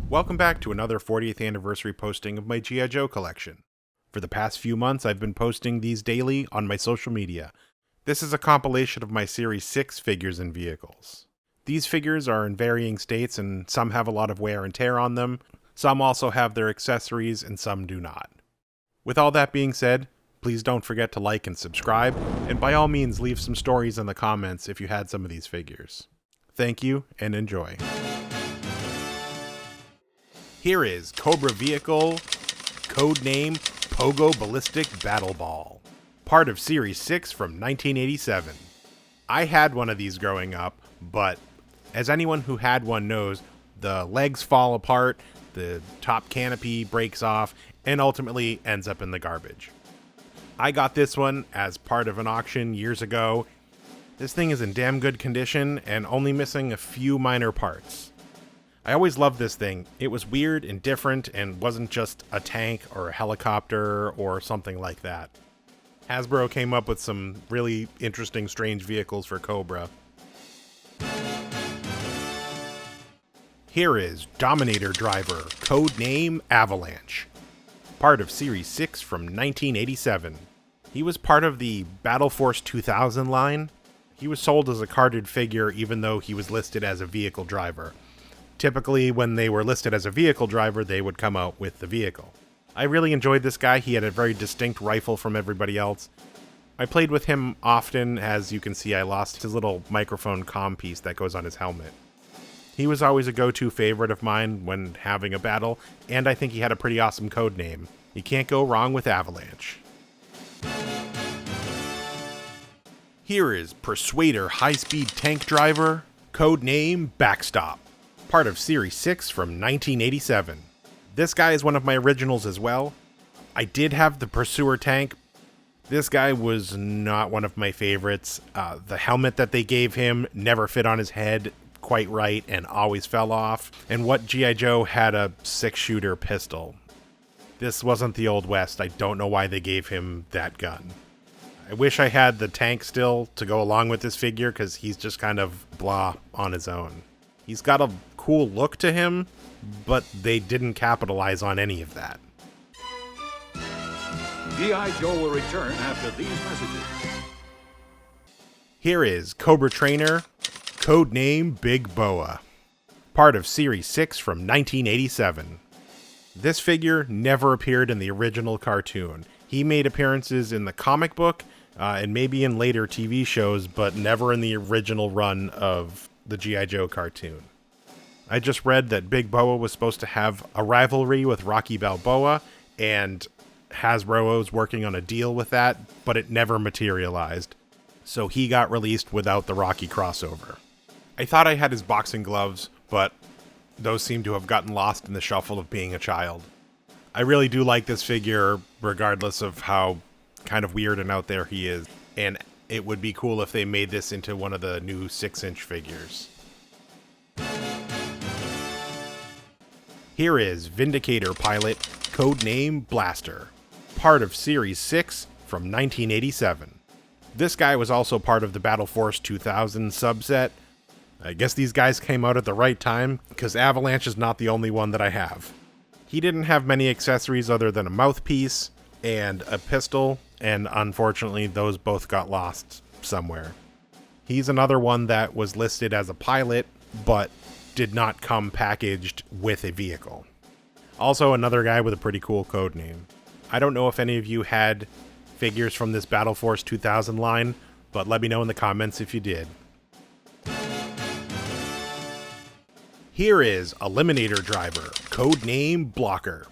Welcome back to another 40th anniversary posting of my G.I. Joe collection. For the past few months, I've been posting these daily on my social media. This is a compilation of my Series 6 figures and vehicles. These figures are in varying states, and some have a lot of wear and tear on them, some also have their accessories, and some do not. With all that being said, please don't forget to like and subscribe, and by all means leave some stories in the comments if you had some of these figures. Thank you, and enjoy. Here is Cobra Vehicle, codename Pogo Ballistic Battle Ball, part of Series 6 from 1987. I had one of these growing up, but as anyone who had one knows, the legs fall apart, the top canopy breaks off, and ultimately ends up in the garbage. I got this one as part of an auction years ago. This thing is in damn good condition and only missing a few minor parts. I always loved this thing. It was weird and different and wasn't just a tank or a helicopter or something like that. Hasbro came up with some really interesting, strange vehicles for Cobra. Here is Dominator Driver, codename Avalanche, part of Series 6 from 1987. He was part of the Battle Force 2000 line. He was sold as a carded figure even though he was listed as a vehicle driver. Typically, when they were listed as a vehicle driver, they would come out with the vehicle. I really enjoyed this guy. He had a very distinct rifle from everybody else. I played with him often. As you can see, I lost his little microphone comm piece that goes on his helmet. He was always a go-to favorite of mine when having a battle, and I think he had a pretty awesome code name. You can't go wrong with Avalanche. Here is Persuader High-Speed Tank Driver, codename Backstop, part of Series 6 from 1987. This guy is one of my originals as well. I did have the Pursuer tank. This guy was not one of my favorites. The helmet that they gave him never fit on his head quite right and always fell off. And what G.I. Joe had a 6-shooter pistol. This wasn't the Old West. I don't know why they gave him that gun. I wish I had the tank still to go along with this figure because he's just kind of blah on his own. He's got a cool look to him, but they didn't capitalize on any of that. G.I. Joe will return after these messages. Here is Cobra Trainer, codename Big Boa, part of Series 6 from 1987. This figure never appeared in the original cartoon. He made appearances in the comic book and maybe in later TV shows, but never in the original run of the G.I. Joe cartoon. I just read that Big Boa was supposed to have a rivalry with Rocky Balboa, and Hasbro was working on a deal with that, but it never materialized. So he got released without the Rocky crossover. I thought I had his boxing gloves, but those seem to have gotten lost in the shuffle of being a child. I really do like this figure, regardless of how kind of weird and out there he is, and it would be cool if they made this into one of the new 6-inch figures. Here is Vindicator Pilot, codename Blaster, part of Series 6 from 1987. This guy was also part of the Battle Force 2000 subset. I guess these guys came out at the right time, because Avalanche is not the only one that I have. He didn't have many accessories other than a mouthpiece and a pistol, and unfortunately those both got lost somewhere. He's another one that was listed as a pilot, but did not come packaged with a vehicle. Also another guy with a pretty cool code name. I don't know if any of you had figures from this Battle Force 2000 line, but let me know in the comments if you did. Here is Eliminator Driver, codename Blocker,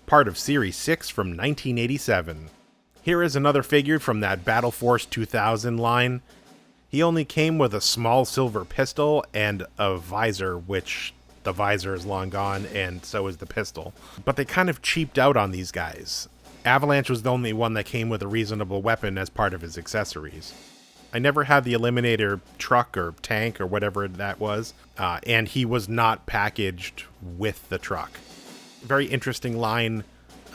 part of Series 6 from 1987. Here is another figure from that Battle Force 2000 line. He only came with a small silver pistol and a visor, which the visor is long gone, and so is the pistol. But they kind of cheaped out on these guys. Avalanche was the only one that came with a reasonable weapon as part of his accessories. I never had the Eliminator truck or tank or whatever that was, and he was not packaged with the truck. Very interesting line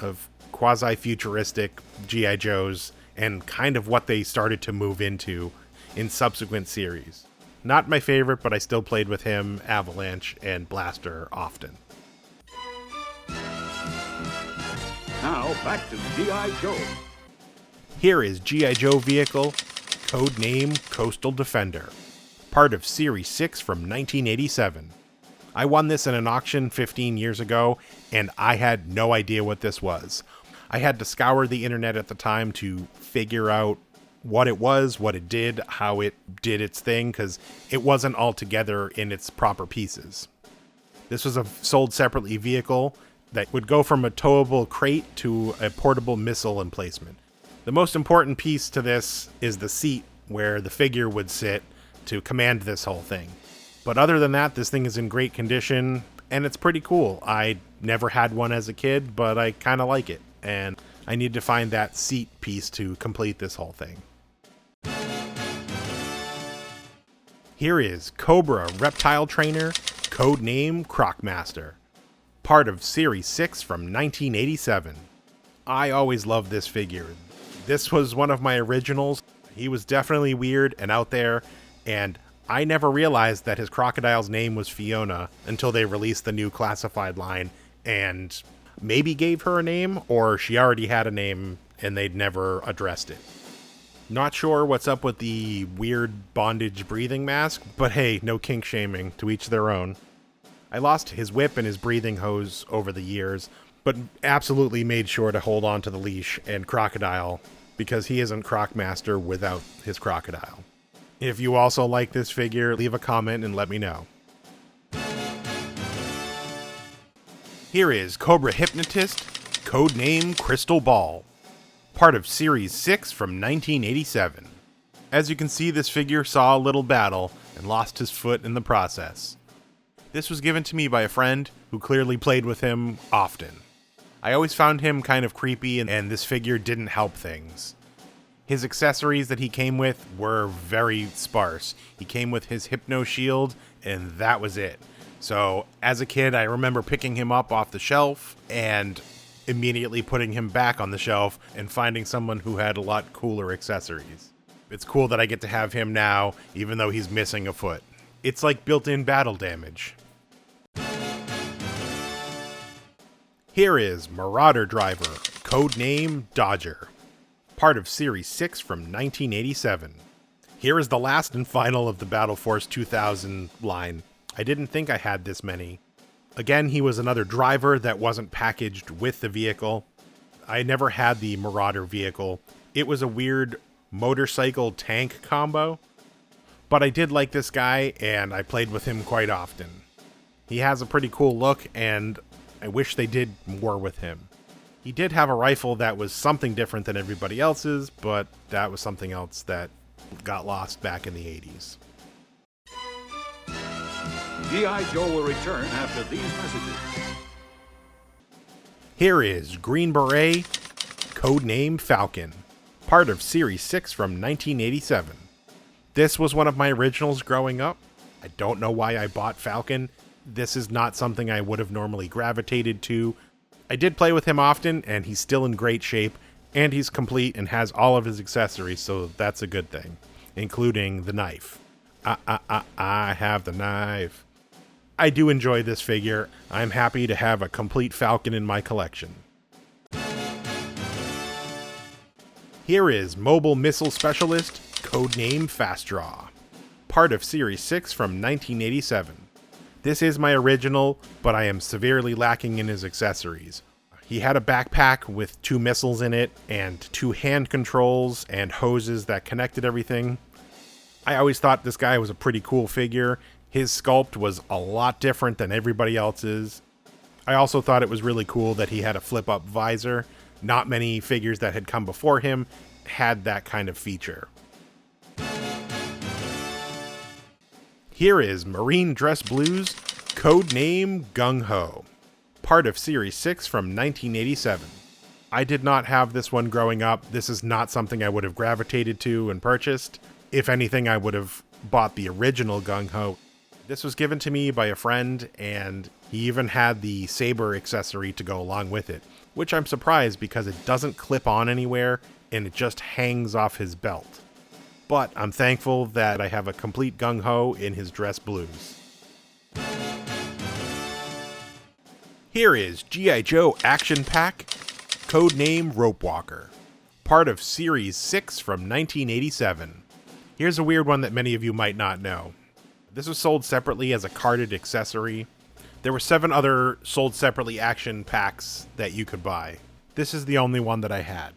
of quasi-futuristic G.I. Joes and kind of what they started to move into in subsequent series. Not my favorite, but I still played with him, Avalanche, and Blaster often. back to G.I. Joe. Here is G.I. Joe vehicle, codename Coastal Defender, part of Series 6 from 1987. I won this in an auction 15 years ago, and I had no idea what this was. I had to scour the internet at the time to figure out what it was, what it did, how it did its thing, because it wasn't all together in its proper pieces. This was a sold separately vehicle that would go from a towable crate to a portable missile emplacement. The most important piece to this is the seat where the figure would sit to command this whole thing. But other than that, this thing is in great condition, and it's pretty cool. I never had one as a kid, but I kind of like it, and I need to find that seat piece to complete this whole thing. Here is Cobra Reptile Trainer, codename Croc Master, part of Series 6 from 1987. I always loved this figure. This was one of my originals. He was definitely weird and out there, and I never realized that his crocodile's name was Fiona until they released the new classified line and maybe gave her a name, or she already had a name and they'd never addressed it. Not sure what's up with the weird bondage breathing mask, but hey, no kink shaming, to each their own. I lost his whip and his breathing hose over the years, but absolutely made sure to hold on to the leash and crocodile, because he isn't Croc Master without his crocodile. If you also like this figure, leave a comment and let me know. Here is Cobra Hypnotist, codename Crystal Ball, part of Series 6 from 1987. As you can see, this figure saw a little battle and lost his foot in the process. This was given to me by a friend who clearly played with him often. I always found him kind of creepy, and this figure didn't help things. His accessories that he came with were very sparse. He came with his Hypno Shield, and that was it. So, as a kid, I remember picking him up off the shelf and immediately putting him back on the shelf and finding someone who had a lot cooler accessories. It's cool that I get to have him now, even though he's missing a foot. It's like built-in battle damage. Here is Marauder Driver, codename Dodger, part of Series 6 from 1987. Here is the last and final of the Battle Force 2000 line. I didn't think I had this many. Again, he was another driver that wasn't packaged with the vehicle. I never had the Marauder vehicle. It was a weird motorcycle tank combo. But I did like this guy, and I played with him quite often. He has a pretty cool look, and I wish they did more with him. He did have a rifle that was something different than everybody else's, but that was something else that got lost back in the 80s. G.I. Joe will return after these messages. Here is Green Beret, codename Falcon, part of Series 6 from 1987. This was one of my originals growing up. I don't know why I bought Falcon. This is not something I would have normally gravitated to. I did play with him often, and he's still in great shape, and he's complete and has all of his accessories, so that's a good thing, including the knife. I have the knife. I do enjoy this figure. I'm happy to have a complete Falcon in my collection. Here is Mobile Missile Specialist, codename Fast Draw, part of Series 6 from 1987. This is my original, but I am severely lacking in his accessories. He had a backpack with 2 missiles in it, and 2 hand controls and hoses that connected everything. I always thought this guy was a pretty cool figure. His sculpt was a lot different than everybody else's. I also thought it was really cool that he had a flip-up visor. Not many figures that had come before him had that kind of feature. Here is Marine Dress Blues, codename Gung-Ho, part of Series 6 from 1987. I did not have this one growing up. This is not something I would have gravitated to and purchased. If anything, I would have bought the original Gung-Ho. This was given to me by a friend, and he even had the saber accessory to go along with it, which I'm surprised because it doesn't clip on anywhere and it just hangs off his belt. But I'm thankful that I have a complete Gung-Ho in his dress blues. Here is G.I. Joe Action Pack, codename Rope Walker, part of Series 6 from 1987. Here's a weird one that many of you might not know. This was sold separately as a carded accessory. There were 7 other sold separately action packs that you could buy. This is the only one that I had.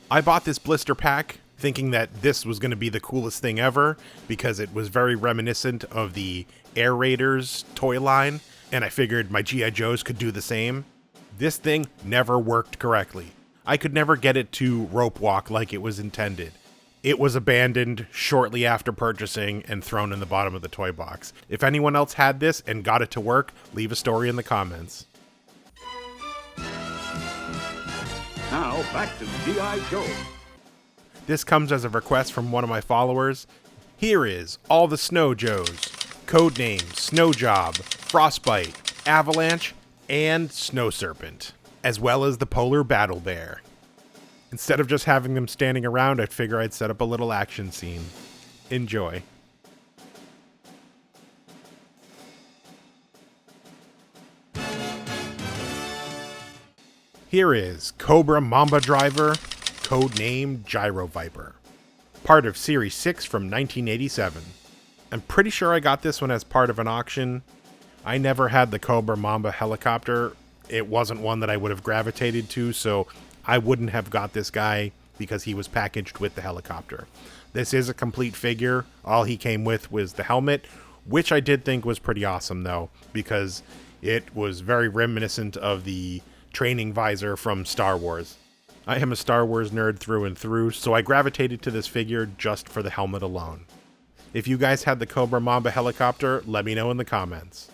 I bought this blister pack thinking that this was going to be the coolest thing ever because it was very reminiscent of the Air Raiders toy line, and I figured my G.I. Joes could do the same. This thing never worked correctly. I could never get it to rope walk like it was intended. It was abandoned shortly after purchasing and thrown in the bottom of the toy box. If anyone else had this and got it to work, leave a story in the comments. Now, back to G.I. Joe. This comes as a request from one of my followers. Here is all the Snow Joes, codename Snow Job, Frostbite, Avalanche, and Snow Serpent, as well as the Polar Battle Bear. Instead of just having them standing around, I'd figure I'd set up a little action scene. Enjoy. Here is Cobra Mamba Driver, codename Gyro-Viper, part of Series 6 from 1987. I'm pretty sure I got this one as part of an auction. I never had the Cobra Mamba helicopter. It wasn't one that I would have gravitated to, so I wouldn't have got this guy because he was packaged with the helicopter. This is a complete figure. All he came with was the helmet, which I did think was pretty awesome though, because it was very reminiscent of the training visor from Star Wars. I am a Star Wars nerd through and through, so I gravitated to this figure just for the helmet alone. If you guys had the Cobra Mamba helicopter, let me know in the comments.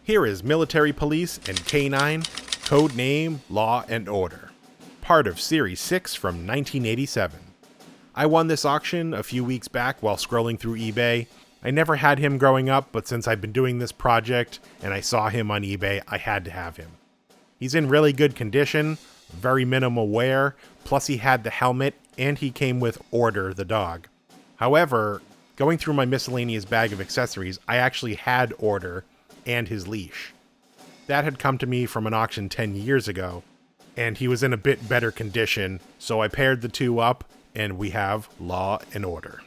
Here is Military Police and K9, codename Law and Order, part of Series 6 from 1987. I won this auction a few weeks back while scrolling through eBay. I never had him growing up, but since I've been doing this project and I saw him on eBay, I had to have him. He's in really good condition, very minimal wear, plus he had the helmet and he came with Order the dog. However, going through my miscellaneous bag of accessories, I actually had Order and his leash. That had come to me from an auction 10 years ago, and he was in a bit better condition, so I paired the two up, and we have Law and Order.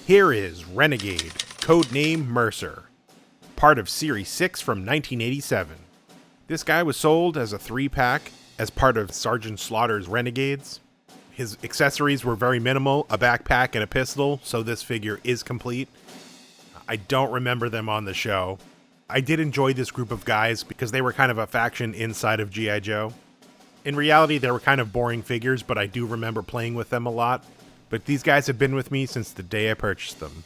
Here is Renegade, codename Mercer, part of Series 6 from 1987. This guy was sold as a 3-pack as part of Sergeant Slaughter's Renegades. His accessories were very minimal, a backpack and a pistol, so this figure is complete. I don't remember them on the show. I did enjoy this group of guys because they were kind of a faction inside of G.I. Joe. In reality, they were kind of boring figures, but I do remember playing with them a lot. But these guys have been with me since the day I purchased them.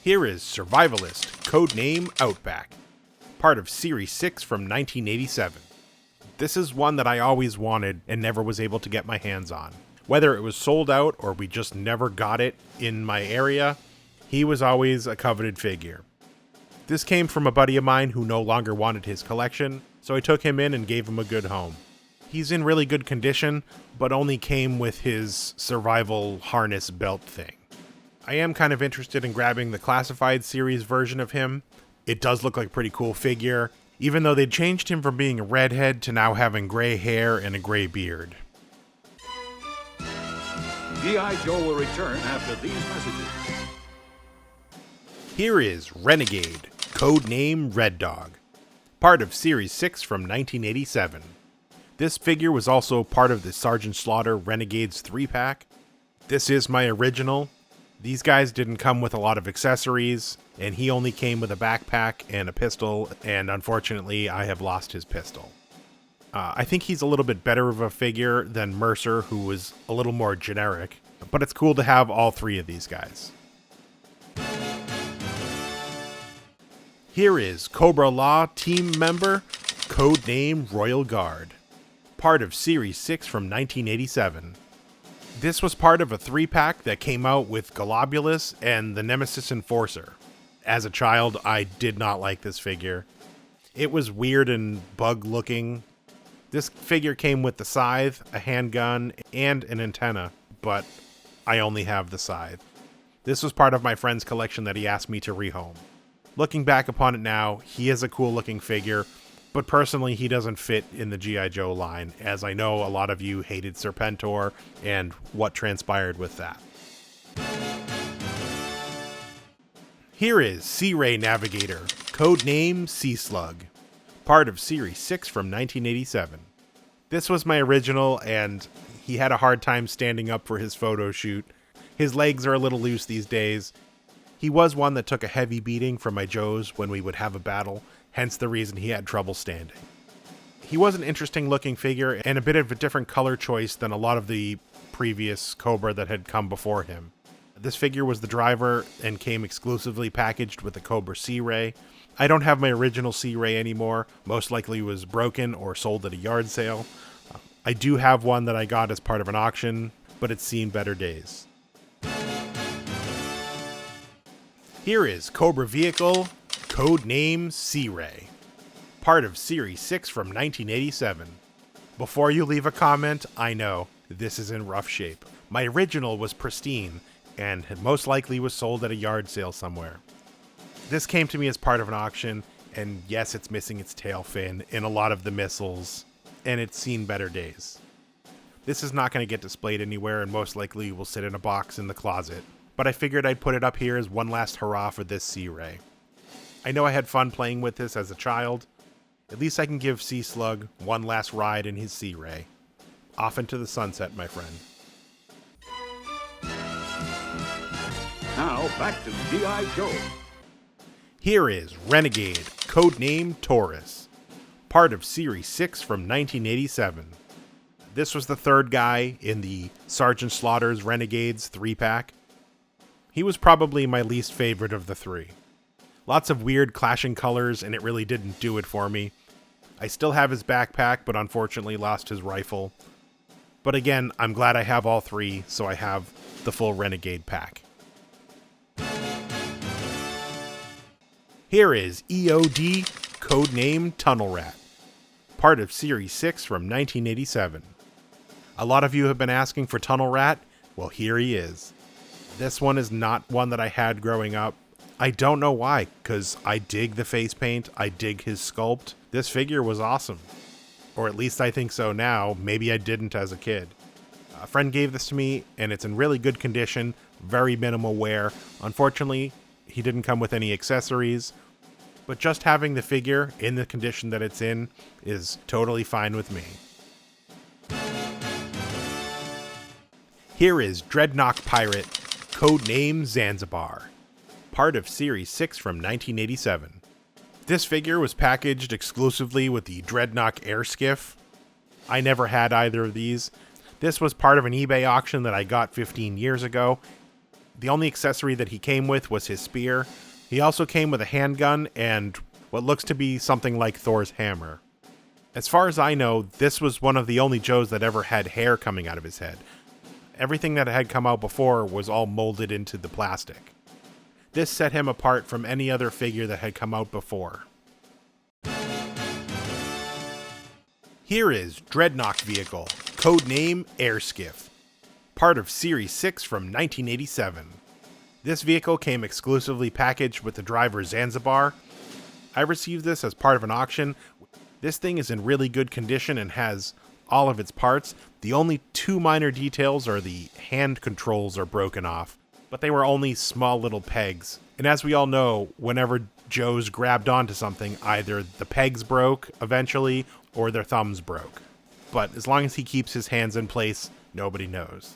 Here is Survivalist, codename Outback, part of Series 6 from 1987. This is one that I always wanted and never was able to get my hands on. Whether it was sold out or we just never got it in my area, he was always a coveted figure. This came from a buddy of mine who no longer wanted his collection, so I took him in and gave him a good home. He's in really good condition, but only came with his survival harness belt thing. I am kind of interested in grabbing the Classified series version of him. It does look like a pretty cool figure, even though they changed him from being a redhead to now having gray hair and a gray beard. G.I. Joe will return after these messages. Here is Renegade, codename Red Dog, part of Series 6 from 1987. This figure was also part of the Sergeant Slaughter Renegades 3-pack. This is my original. These guys didn't come with a lot of accessories, and he only came with a backpack and a pistol, and unfortunately I have lost his pistol. I think he's a little bit better of a figure than Mercer, who was a little more generic, but it's cool to have all 3 of these guys. Here is Cobra Law team member, codename Royal Guard, part of Series 6 from 1987. This was part of a 3-pack that came out with Globulus and the Nemesis Enforcer. As a child, I did not like this figure. It was weird and bug-looking. This figure came with the scythe, a handgun, and an antenna, but I only have the scythe. This was part of my friend's collection that he asked me to rehome. Looking back upon it now, he is a cool looking figure, but personally he doesn't fit in the G.I. Joe line, as I know a lot of you hated Serpentor and what transpired with that. Here is Sea Ray Navigator, codename Sea Slug, part of Series 6 from 1987. This was my original, and he had a hard time standing up for his photo shoot. His legs are a little loose these days. He was one that took a heavy beating from my Joes when we would have a battle, hence the reason he had trouble standing. He was an interesting looking figure and a bit of a different color choice than a lot of the previous Cobra that had come before him. This figure was the driver and came exclusively packaged with the Cobra Sea Ray. I don't have my original Sea Ray anymore, most likely was broken or sold at a yard sale. I do have one that I got as part of an auction, but it's seen better days. Here is Cobra Vehicle, codename Sea Ray, part of Series 6 from 1987. Before you leave a comment, I know, this is in rough shape. My original was pristine, and most likely was sold at a yard sale somewhere. This came to me as part of an auction, and yes, it's missing its tail fin in a lot of the missiles, and it's seen better days. This is not going to get displayed anywhere, and most likely will sit in a box in the closet, but I figured I'd put it up here as one last hurrah for this Sea Ray. I know I had fun playing with this as a child. At least I can give Sea Slug one last ride in his Sea Ray. Off into the sunset, my friend. Now, back to G.I. Joe. Here is Renegade, codename Taurus, part of Series 6 from 1987. This was the third guy in the Sergeant Slaughter's Renegades 3-pack. He was probably my least favorite of the three. Lots of weird clashing colors, and it really didn't do it for me. I still have his backpack, but unfortunately lost his rifle. But again, I'm glad I have all three, so I have the full Renegade pack. Here is EOD, codename Tunnel Rat, part of Series 6 from 1987. A lot of you have been asking for Tunnel Rat. Well, here he is. This one is not one that I had growing up. I don't know why, because I dig the face paint, I dig his sculpt. This figure was awesome. Or at least I think so now. Maybe I didn't as a kid. A friend gave this to me, and it's in really good condition, very minimal wear. Unfortunately, he didn't come with any accessories, but just having the figure in the condition that it's in is totally fine with me. Here is Dreadnok Pirate, codename Zanzibar, part of Series 6 from 1987. This figure was packaged exclusively with the Dreadnok Air Skiff. I never had either of these. This was part of an eBay auction that I got 15 years ago. The only accessory that he came with was his spear. He also came with a handgun and what looks to be something like Thor's hammer. As far as I know, this was one of the only Joes that ever had hair coming out of his head. Everything that had come out before was all molded into the plastic. This set him apart from any other figure that had come out before. Here is Dreadnok Vehicle, codename Air Skiff, part of Series 6 from 1987. This vehicle came exclusively packaged with the driver Zanzibar. I received this as part of an auction. This thing is in really good condition and has all of its parts. The only two minor details are the hand controls are broken off, but they were only small little pegs. And as we all know, whenever Joes grabbed onto something, either the pegs broke eventually or their thumbs broke. But as long as he keeps his hands in place, nobody knows.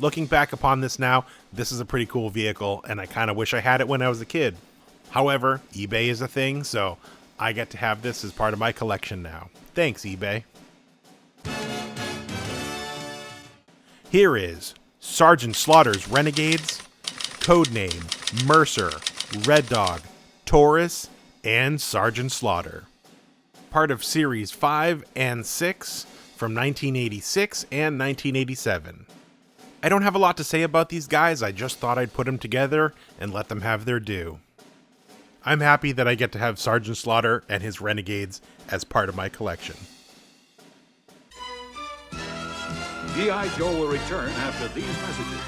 Looking back upon this now, this is a pretty cool vehicle, and I kind of wish I had it when I was a kid. However, eBay is a thing, so I get to have this as part of my collection now. Thanks, eBay. Here is Sergeant Slaughter's Renegades, codename Mercer, Red Dog, Taurus, and Sergeant Slaughter. Part of Series 5 and 6 from 1986 and 1987. I don't have a lot to say about these guys, I just thought I'd put them together and let them have their due. I'm happy that I get to have Sergeant Slaughter and his Renegades as part of my collection. G.I. Joe will return after these messages.